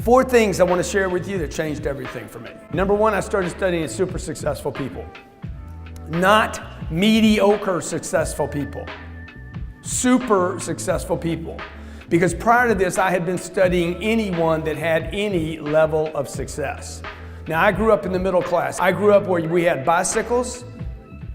4 things I want to share with you that changed everything for me. Number 1, I started studying super successful people. Not mediocre successful people. Super successful people. Because prior to this, I had been studying anyone that had any level of success. Now, I grew up in the middle class. I grew up where we had bicycles.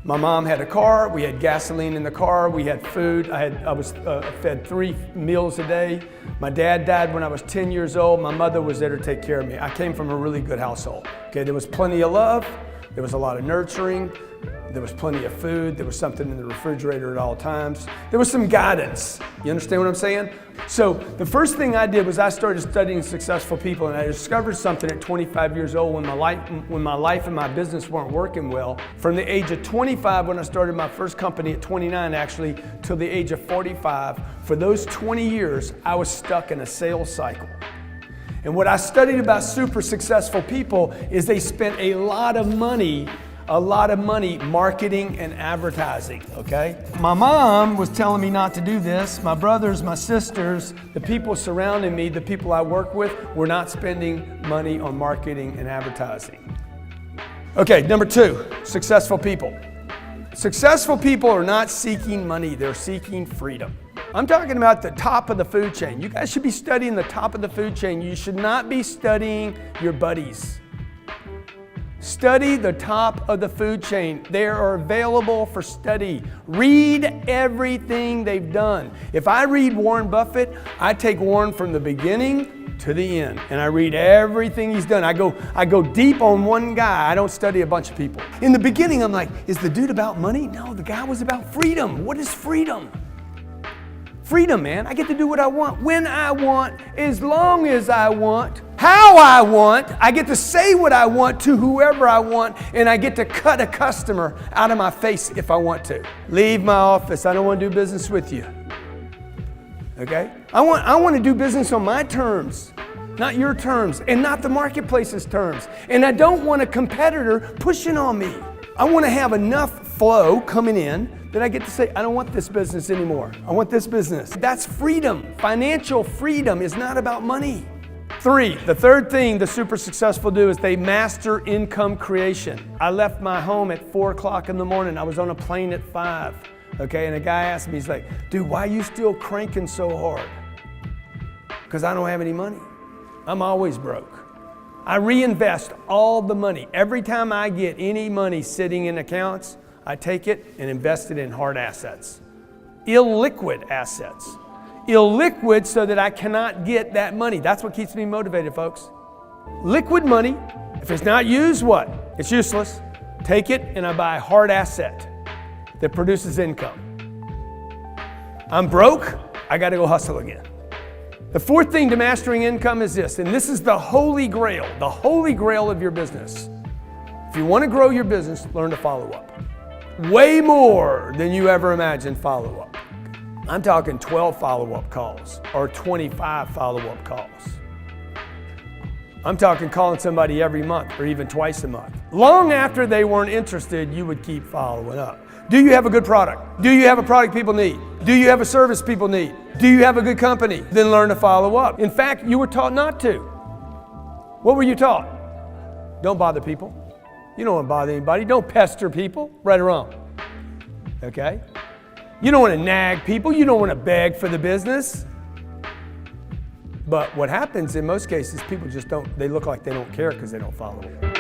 My mom had a car. We had gasoline in the car. We had food. I was fed 3 meals a day. My dad died when I was 10 years old. My mother was there to take care of me. I came from a really good household. Okay, there was plenty of love. There was a lot of nurturing. There was plenty of food. There was something in the refrigerator at all times. There was some guidance. You understand what I'm saying? So the first thing I did was I started studying successful people, and I discovered something at 25 years old when my life and my business weren't working well. From the age of 25, when I started my first company at 29 actually, till the age of 45, for those 20 years, I was stuck in a sales cycle. And what I studied about super successful people is they spent a lot of money marketing and advertising, okay? My mom was telling me not to do this. My brothers, my sisters, the people surrounding me, the people I work with, were not spending money on marketing and advertising. Okay, number 2, successful people. Successful people are not seeking money, they're seeking freedom. I'm talking about the top of the food chain. You guys should be studying the top of the food chain. You should not be studying your buddies. Study the top of the food chain. They are available for study. Read everything they've done. If I read Warren Buffett, I take Warren from the beginning to the end, and I read everything he's done. I go deep on one guy. I don't study a bunch of people. In the beginning, I'm like, is the dude about money? No, the guy was about freedom. What is freedom? Freedom, man. I get to do what I want, when I want, as long as I want, how I want. I get to say what I want to whoever I want, and I get to cut a customer out of my face if I want to. Leave my office. I don't want to do business with you. Okay? I want to do business on my terms, not your terms, and not the marketplace's terms. And I don't want a competitor pushing on me. I want to have enough flow coming in that I get to say, I don't want this business anymore. I want this business. That's freedom. Financial freedom is not about money. 3, the third thing the super successful do is they master income creation. I left my home at 4 o'clock in the morning. I was on a plane at 5. Okay, and a guy asked me, he's like, dude, why are you still cranking so hard? Because I don't have any money. I'm always broke. I reinvest all the money. Every time I get any money sitting in accounts, I take it and invest it in hard assets. Illiquid assets. Illiquid so that I cannot get that money. That's what keeps me motivated, folks. Liquid money, if it's not used, what? It's useless. Take it and I buy a hard asset that produces income. I'm broke, I gotta go hustle again. The 4th thing to mastering income is this, and this is the holy grail of your business. If you want to grow your business, learn to follow up. Way more than you ever imagined follow-up. I'm talking 12 follow-up calls or 25 follow-up calls. I'm talking calling somebody every month or even twice a month. Long after they weren't interested, you would keep following up. Do you have a good product? Do you have a product people need? Do you have a service people need? Do you have a good company? Then learn to follow up. In fact, you were taught not to. What were you taught? Don't bother people. You don't want to bother anybody. Don't pester people, right or wrong. Okay? You don't want to nag people. You don't want to beg for the business. But what happens in most cases, people just don't, they look like they don't care because they don't follow up.